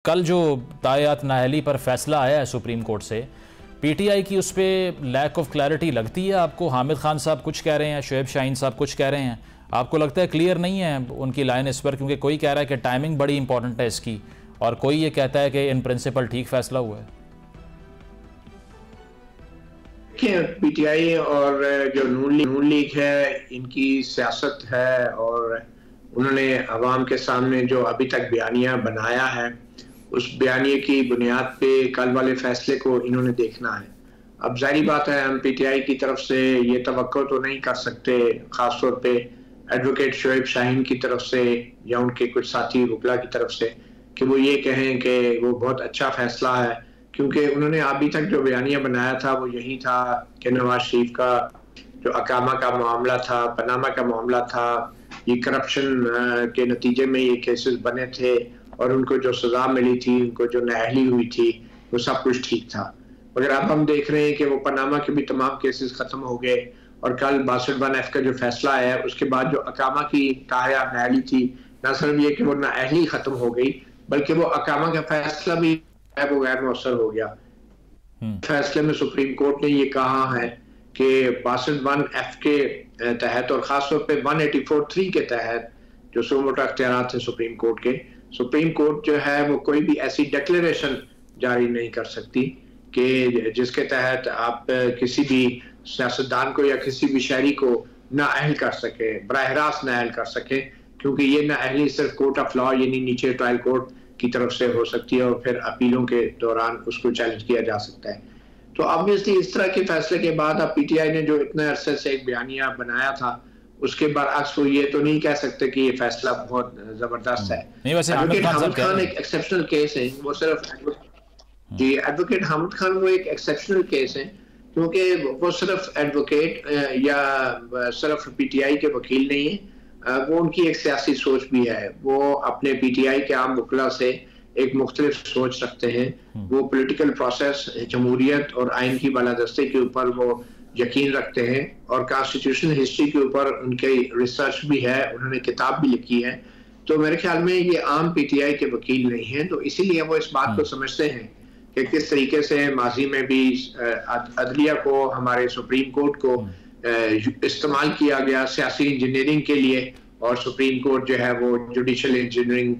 कल जो तायात नाअहली पर फैसला आया है सुप्रीम कोर्ट से, पीटीआई की उस पर लैक ऑफ क्लैरिटी लगती है आपको? हामिद खान साहब कुछ कह रहे हैं, शुएब शाहीन साहब कुछ कह रहे हैं, आपको लगता है क्लियर नहीं है उनकी लाइन इस पर? क्योंकि कोई कह रहा है कि टाइमिंग बड़ी इंपॉर्टेंट है इसकी, और कोई ये कहता है कि इन प्रिंसिपल ठीक फैसला हुआ है। पीटीआई और जो नून लीग है, इनकी सियासत है और उन्होंने अवाम के सामने जो अभी तक बयानिया बनाया है, उस बयानिए की बुनियाद पे कल वाले फैसले को इन्होंने देखना है। अब जाहिर बात है, हम पीटीआई की तरफ से ये तवक्को तो नहीं कर सकते, खासतौर पे एडवोकेट शुएब शाहीन की तरफ से या उनके कुछ साथी वकला की तरफ से, कि वो ये कहें कि वो बहुत अच्छा फैसला है, क्योंकि उन्होंने अभी तक जो बयानिया बनाया था वो यही था कि नवाज शरीफ का जो अकामा का मामला था, पनामा का मामला था, ये करप्शन के नतीजे में ये केसेस बने थे और उनको जो सजा मिली थी, उनको जो नाअहली हुई थी, वो सब कुछ ठीक था। मगर अब हम देख रहे हैं कि वो पनामा के भी तमाम केसेस खत्म हो गए और कल 62(1) का जो फैसला आया, उसके बाद जो अकामा की तायात नाअहली थी, न सिर्फ ये कि वो नाअहली खत्म हो गई, बल्कि वो अकामा का फैसला भी वो गैर मौसर हो गया। फैसले में सुप्रीम कोर्ट ने ये कहा है कि 62(1) के तहत और खासतौर पे 184(3) के तहत जो सुमोटा अख्तियारात थे सुप्रीम कोर्ट के, सुप्रीम कोर्ट जो है वो कोई भी ऐसी डिक्लेरेशन जारी नहीं कर सकती कि जिसके तहत आप किसी भी सियासतदान को या किसी भी शहरी को नाअहल कर सके, बराह रास्त नाअहल कर सके, क्योंकि ये नाअहली सिर्फ कोर्ट ऑफ लॉ यानी नीचे ट्रायल कोर्ट की तरफ से हो सकती है और फिर अपीलों के दौरान उसको चैलेंज किया जा सकता है। तो ऑब्वियसली इस तरह के फैसले के बाद अब पीटीआई ने जो इतने अरसे से एक बयानिया बनाया था, उसके बरअक्स वो ये तो नहीं कह सकते कि ये फैसला बहुत जबरदस्त है। एडवोकेट हामिद खान एक एक्सेप्शनल केस है, वो सिर्फ एडवोकेट हामिद खान वो एक एक्सेप्शनल केस है, क्योंकि वो सिर्फ एडवोकेट या सिर्फ पीटीआई के वकील नहीं है, वो उनकी एक सियासी सोच भी है। वो अपने पीटीआई के आम वकला से एक मुख्तलिफ सोच रखते हैं। वो पॉलिटिकल प्रोसेस, जमहूरियत और आइन की बालादस्ती के ऊपर वो यकीन रखते हैं और कॉन्स्टिट्यूशनल हिस्ट्री के ऊपर उनकी रिसर्च भी है, उन्होंने किताब भी लिखी है। तो मेरे ख्याल में ये आम पीटीआई के वकील नहीं हैं, तो इसीलिए वो इस बात को समझते हैं कि किस तरीके से माजी में भी अदलिया को, हमारे सुप्रीम कोर्ट को इस्तेमाल किया गया सियासी इंजीनियरिंग के लिए, और सुप्रीम कोर्ट जो है वो जुडिशल इंजीनियरिंग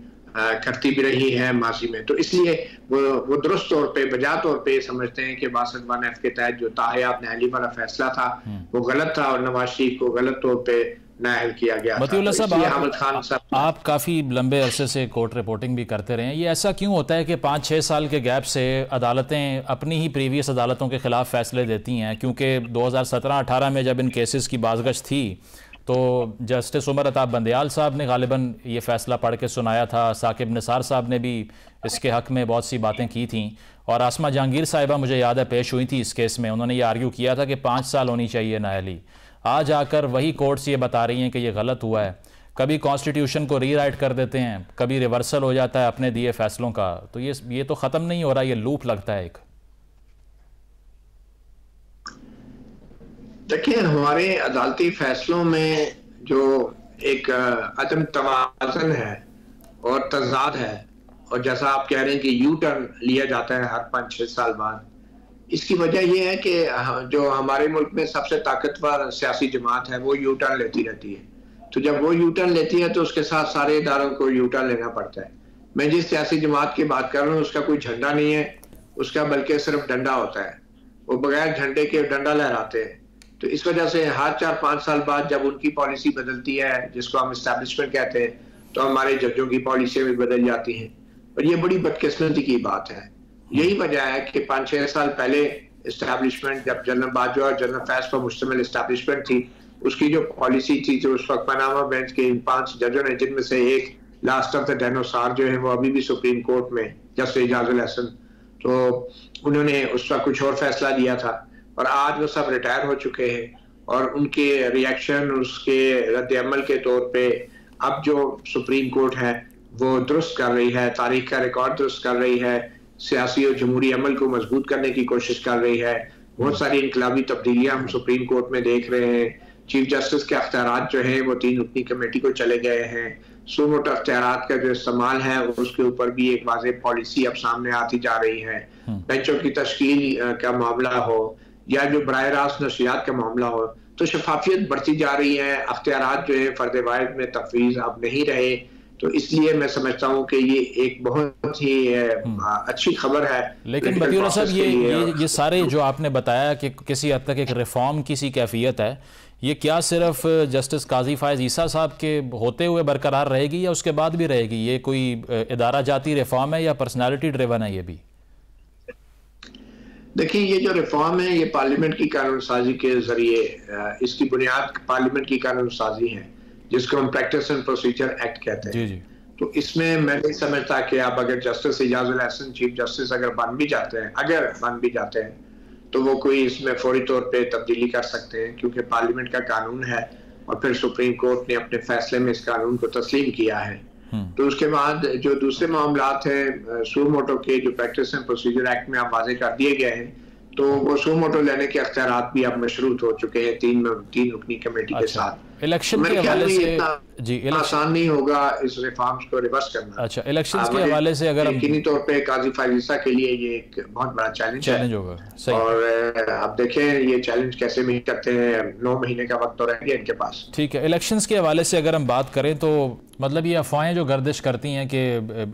करती भी रही है माजी में। तो इसलिए वो दुरुस्त तौर पे, बजा तौर पे समझते हैं कि 62(1) के तहत जो तायात नाअहली वाला फैसला था वो गलत था और नवाज शरीफ को गलत तौर पे नाअहल किया गया था। मतीउल्लाह साहब, आप काफ़ी लंबे अरसे से कोर्ट रिपोर्टिंग भी करते रहे हैं, ये ऐसा क्यों होता है कि 5-6 साल के गैप से अदालतें अपनी ही प्रीवियस अदालतों के खिलाफ फैसले देती हैं? क्योंकि 2017-18 में जब इन केसेस की बाज़गश्त थी तो जस्टिस उमर अताब बंदयाल साहब ने गालिबन ये फ़ैसला पढ़ के सुनाया था, साकिब निसार साहब ने भी इसके हक़ में बहुत सी बातें की थी, और आसमा जहांगीर साहिबा मुझे याद है पेश हुई थी इस केस में। उन्होंने ये आर्ग्यू किया था कि 5 साल होनी चाहिए नाअहली। आज आकर वही कोर्ट्स ये बता रही हैं कि ये गलत हुआ है। कभी कॉन्स्टिट्यूशन को रीराइट कर देते हैं, कभी रिवर्सल हो जाता है अपने दिए फैसलों का। तो ये तो ख़त्म नहीं हो रहा, ये लूप लगता है एक। देखिए, हमारे अदालती फैसलों में जो एक अदम तवाज़ुन है और तज़ाद है, और जैसा आप कह रहे हैं कि यू टर्न लिया जाता है हर 5-6 साल बाद, इसकी वजह यह है कि जो हमारे मुल्क में सबसे ताकतवर सियासी जमात है वो यू टर्न लेती रहती है। तो जब वो यू टर्न लेती है तो उसके साथ सारे इदारों को यू टर्न लेना पड़ता है। मैं जिस सियासी जमात की बात कर रहा हूँ उसका कोई झंडा नहीं है, उसका बल्कि सिर्फ डंडा होता है। वो बगैर झंडे के डंडा लहराते हैं। तो इस वजह से हर 4-5 साल बाद जब उनकी पॉलिसी बदलती है, जिसको हम इस्टेब्लिशमेंट कहते हैं, तो हमारे जजों की पॉलिसी भी बदल जाती हैं। और ये बड़ी बदकिस्मती की बात है। यही वजह है कि 5-6 साल पहले इस्टेब्लिशमेंट, जब जनरल बाजवा और जनरल फैज पर मुश्तमिल इस्टेब्लिशमेंट थी, उसकी जो पॉलिसी थी, जो उस वक्त पनामा बेंच के इन 5 जजों ने, जिनमें से एक लास्ट ऑफ द डायनासोर जो है वो अभी भी सुप्रीम कोर्ट में, जस्टिस इजाजुल हसन, तो उन्होंने उस वक्त कुछ और फैसला दिया था और आज वो सब रिटायर हो चुके हैं। और उनके रिएक्शन, उसके रद्द अमल के तौर पे अब जो सुप्रीम कोर्ट है वो दुरुस्त कर रही है, तारीख का रिकॉर्ड दुरुस्त कर रही है, सियासी और जमहूरी अमल को मजबूत करने की कोशिश कर रही है। बहुत सारी इनकलाबी तब्दीलियां हम सुप्रीम कोर्ट में देख रहे हैं। चीफ जस्टिस के अख्तियारात जो हैं वो 3 रुकनी कमेटी को चले गए हैं। सू मोटो अख्तियारात का जो इस्तेमाल है उसके ऊपर भी एक वाज़ेह पॉलिसी अब सामने आती जा रही है। बेंचों की तश्कील का मामला हो या जो बराह रास्त नशियात का मामला हो, तो शफाफियत बढ़ती जा रही है। अख्तियारात जो है फर्द वाहिद में तफवीज़ अब नहीं रहे, तो इसलिए मैं समझता हूँ कि ये एक बहुत ही अच्छी खबर है। लेकिन बदिउल्लाह साहब, ये सारे जो आपने बताया कि किसी हद तक एक रिफॉर्म की सी कैफियत है, ये क्या सिर्फ जस्टिस काजी फायज ईसा साहब के होते हुए बरकरार रहेगी या उसके बाद भी रहेगी? ये कोई इदारा जाती रिफॉर्म है या पर्सनालिटी ड्रिवन है? ये भी देखिए, ये जो रिफॉर्म है ये पार्लियामेंट की कानून साजी के जरिए, इसकी बुनियाद पार्लियामेंट की कानून साजी है जिसको हम प्रैक्टिस एंड प्रोसीजर एक्ट कहते हैं। जी जी। तो इसमें मैं नहीं समझता कि आप अगर justice Ijazul Hasan chief justice अगर बन भी जाते हैं तो वो कोई इसमें फौरी तौर पे तब्दीली कर सकते हैं, क्योंकि पार्लियामेंट का कानून है और फिर सुप्रीम कोर्ट ने अपने फैसले में इस कानून को तस्लीम किया है। तो उसके बाद जो दूसरे मामलात हैं सू मोटो के, जो प्रैक्टिस एंड प्रोसीजर एक्ट में आप वाजे कर दिए गए हैं, तो वो सू मोटो लेने के अख्तियारात भी अब मशरूत हो चुके हैं तीन रुकनी कमेटी के साथ। इलेक्शन के हवाले से जी, आसान नहीं होगा इस रिफॉर्म्स को रिवर्स करना। अच्छा, इलेक्शंस के हवाले से अगर यकीनी तौर पे काजी फायज ईसा के लिए ये एक बहुत बड़ा चैलेंज होगा। सही। और आप देखें ये चैलेंज कैसे मीट करते हैं। 9 महीने का वक्त तो रह गया इनके पास। ठीक है, इलेक्शंस के हवाले से अगर हम बात करें तो मतलब ये अफवाहें जो गर्दिश करती हैं कि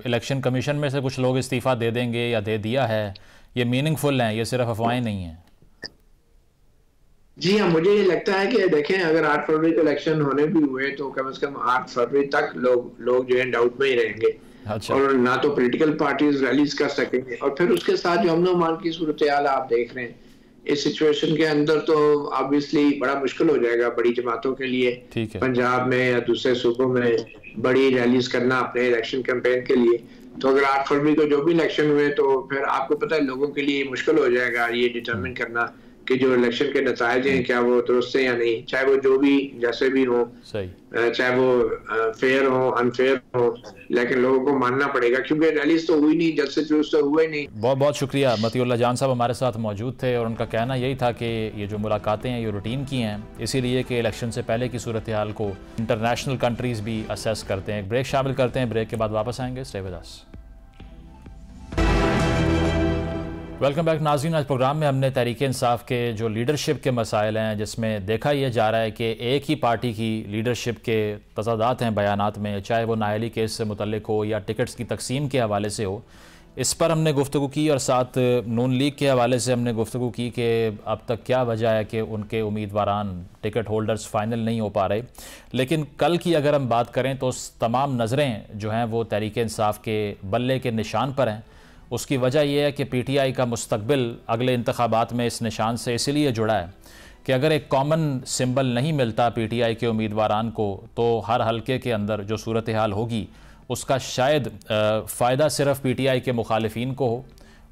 इलेक्शन कमीशन में से कुछ लोग इस्तीफा दे देंगे या दे दिया है, ये मीनिंगफुल हैं, ये सिर्फ अफवाहें नहीं हैं? जी हाँ, मुझे ये लगता है कि देखें, अगर 8 फरवरी को इलेक्शन होने भी हुए तो कम से कम 8 फरवरी तक लोग जो है डाउट में ही रहेंगे। अच्छा। और ना तो पॉलिटिकल पार्टीज रैलीज कर सकेंगे, और फिर उसके साथ जो अमन अमान की सूरत हाल आप देख रहे हैं इस सिचुएशन के अंदर, तो ऑब्वियसली बड़ा मुश्किल हो जाएगा बड़ी जमातों के लिए पंजाब में या दूसरे सूबों में बड़ी रैलीज करना अपने इलेक्शन कैंपेन के लिए। तो अगर 8 फरवरी को जो भी इलेक्शन हुए तो फिर आपको पता है लोगों के लिए मुश्किल हो जाएगा ये डिटरमिन करना कि जो इलेक्शन के नतायज हैं क्या वो दुरुस्त है या नहीं, चाहे वो जो भी जैसे भी हो, चाहे वो फेयर हो अनफेयर हो, लेकिन लोगों को मानना पड़ेगा क्योंकि रैलीज तो हुई नहीं, जल्द से जुलूस तो हुआ ही नहीं। बहुत बहुत शुक्रिया। मतीउल्लाह जान साहब हमारे साथ मौजूद थे और उनका कहना यही था कि ये जो मुलाकातें हैं ये रूटीन की हैं, इसीलिए कि इलेक्शन से पहले की सूरत हाल को इंटरनेशनल कंट्रीज़ भी असेस करते हैं। ब्रेक शामिल करते हैं, ब्रेक के बाद वापस आएंगे। Stay with us. Welcome back नाज़रीन। आज प्रोग्राम में हमने तहरीक-ए-इंसाफ के जो लीडरशिप के मसाइल हैं, जिसमें देखा यह जा रहा है कि एक ही पार्टी की लीडरशिप के तज़ादात हैं बयानात में, चाहे वो नाअहली केस से मुतल्लिक हो या टिकट्स की तकसीम के हवाले से हो, इस पर हमने गुफ्तगू की। और साथ नून लीग के हवाले से हमने गुफ्तगू की कि अब तक क्या वजह है कि उनके उम्मीदवारान टिकट होल्डर्स फाइनल नहीं हो पा रहे। लेकिन कल की अगर हम बात करें तो तमाम नज़रें जो हैं वो तहरीक-ए-इंसाफ के बल्ले के निशान पर हैं। उसकी वजह यह है कि पीटीआई का मुस्तकबिल अगले इंतखाबात में इस निशान से इसलिए जुड़ा है कि अगर एक कॉमन सिंबल नहीं मिलता पीटीआई के उम्मीदवारान को, तो हर हलके के अंदर जो सूरत हाल होगी उसका शायद फ़ायदा सिर्फ पीटीआई के मुखालिफिन को हो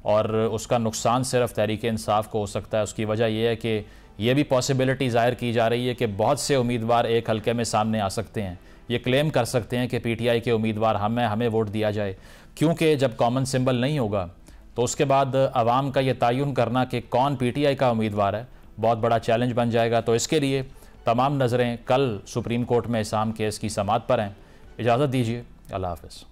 और उसका नुकसान सिर्फ तहरीक-ए-इंसाफ को हो सकता है। उसकी वजह यह है कि यह भी पॉसिबिलिटी ज़ाहिर की जा रही है कि बहुत से उम्मीदवार एक हलके में सामने आ सकते हैं, ये क्लेम कर सकते हैं कि पीटीआई के उम्मीदवार हमें वोट दिया जाए, क्योंकि जब कॉमन सिंबल नहीं होगा तो उसके बाद आवाम का ये तयन करना कि कौन पीटीआई का उम्मीदवार है बहुत बड़ा चैलेंज बन जाएगा। तो इसके लिए तमाम नज़रें कल सुप्रीम कोर्ट में इसाम केस की समाअत पर हैं। इजाज़त दीजिए, अल्लाह हाफ़िज़।